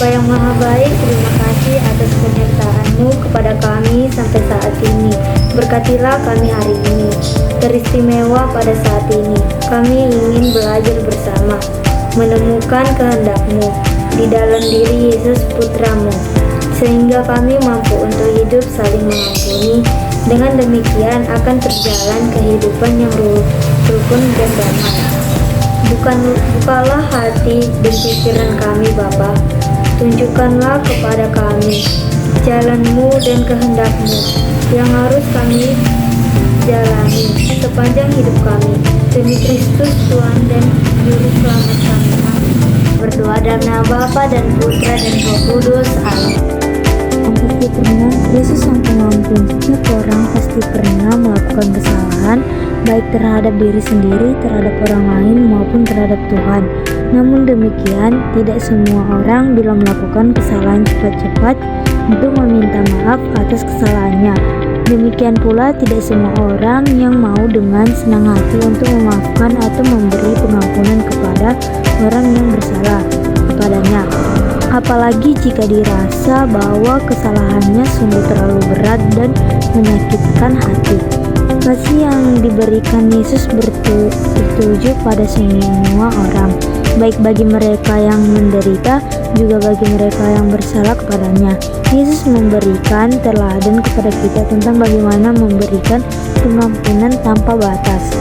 Bapa yang Maha Baik, terima kasih atas penyertaan-Mu kepada kami sampai saat ini. Berkatilah kami hari ini, teristimewa pada saat ini. Kami ingin belajar bersama, menemukan kehendak-Mu di dalam diri Yesus Putra-Mu, sehingga kami mampu untuk hidup saling mengampuni. Dengan demikian akan terjalan kehidupan yang rukun dan damai. Bukalah hati dan pikiran kami Bapa. Tunjukkanlah kepada kami jalan-Mu dan kehendak-Mu yang harus kami jalani sepanjang hidup kami. Demi Kristus Tuhan dan Juru Selamat kami. Amin. Berdoa dalam nama Bapa dan Putra dan Roh Kudus. Amin. Pasti pernah, Yesus yang pengampun. Setiap orang pasti pernah melakukan kesalahan, baik terhadap diri sendiri, terhadap orang lain, maupun terhadap Tuhan. Namun demikian, tidak semua orang bila melakukan kesalahan cepat-cepat untuk meminta maaf atas kesalahannya. Demikian pula tidak semua orang yang mau dengan senang hati untuk memaafkan atau memberi pengampunan kepada orang yang bersalah kepadanya. Apalagi jika dirasa bahwa kesalahannya sungguh terlalu berat dan menyakitkan hati. Kasih yang diberikan Yesus bertuju pada semua orang, baik bagi mereka yang menderita, juga bagi mereka yang bersalah kepadanya. Yesus memberikan teladan kepada kita tentang bagaimana memberikan pengampunan tanpa batas.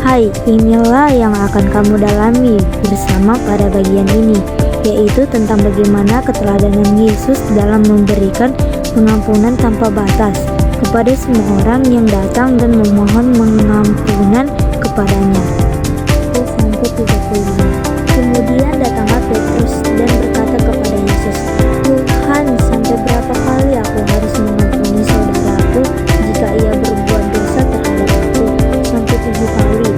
Hai, inilah yang akan kamu dalami bersama pada bagian ini, yaitu tentang bagaimana keteladanan Yesus dalam memberikan pengampunan tanpa batas kepada semua orang yang datang dan memohon pengampunan kepadanya. Sampai 35. Kemudian datanglah Petrus dan berkata kepada Yesus, Tuhan, sampai berapa kali aku harus mengampuni saudaraku jika ia berbuat dosa terhadap aku? Sampai 7 kali.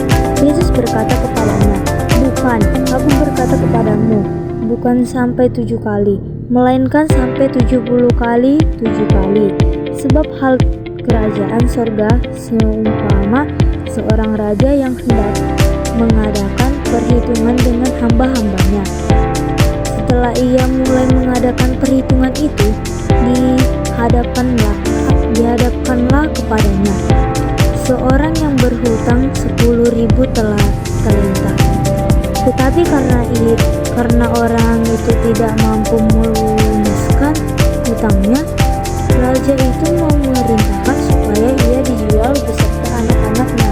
Yesus berkata kepadanya, bukan, aku berkata kepadamu, bukan sampai 7 kali, melainkan sampai 70 kali 7 kali. Sebab hal kerajaan sorga seumpama seorang raja yang hendak mengadakan perhitungan dengan hamba-hambanya. Setelah ia mulai mengadakan perhitungan itu, dihadapkanlah kepadanya seorang yang berhutang 10.000 talenta. Tetapi karena orang itu tidak mampu melunaskan hutangnya, raja itu memerintahkan supaya ia dijual beserta anak-anaknya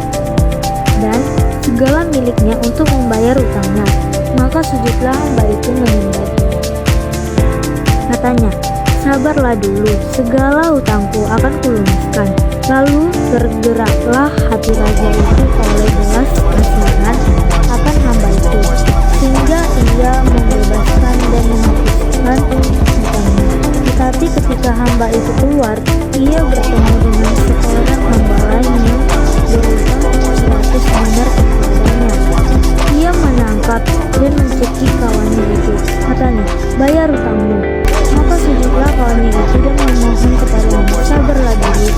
dan segala miliknya untuk membayar hutangnya. Maka sujudlah hamba itu menyembahnya. Katanya, sabarlah dulu, segala hutangku akan kulunaskan. Lalu tergeraklah hati raja itu oleh belas kasihan akan hamba itu, sehingga ia membebaskan dan menghapuskan hutangnya. Tetapi ketika hamba itu keluar, ia bertemu dengan seorang hamba lain yang berhutang 100 dinar kepadanya. Ia menangkap dan mencekik kawannya itu. Katanya, bayar hutangmu. Maka sujudlah kawannya itu dan memohon kepadanya, sabarlah dulu,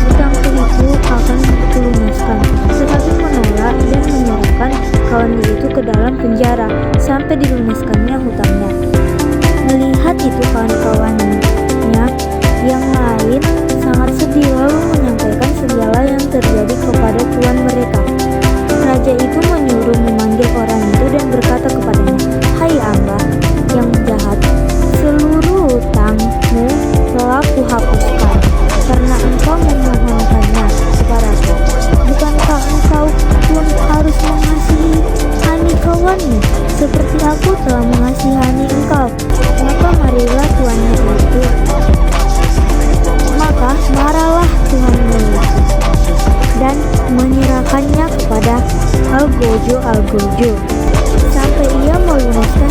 hutangku itu akan kulunaskan. Tetapi menolak dan menyerahkan kawannya itu ke dalam penjara sampai dilunaskannya hutangnya. Melihat itu kawan-kawannya yang lain sangat sedih, lalu menyampaikan segala yang terjadi kepada tuan mereka. Raja itu menyuruh memanggil orang itu dan berkata kepadanya, hai hamba yang jahat, seluruh hutangmu telah kuhapuskan karena engkau memohonkannya kepadaku. Bukankah engkau pun harus mengasihani kawanmu seperti aku telah mengasihani engkau? Maka marilah tuannya itu. Maka marahlah tuannya itu dan menyerahkannya kepada algojo sampai ia melunaskan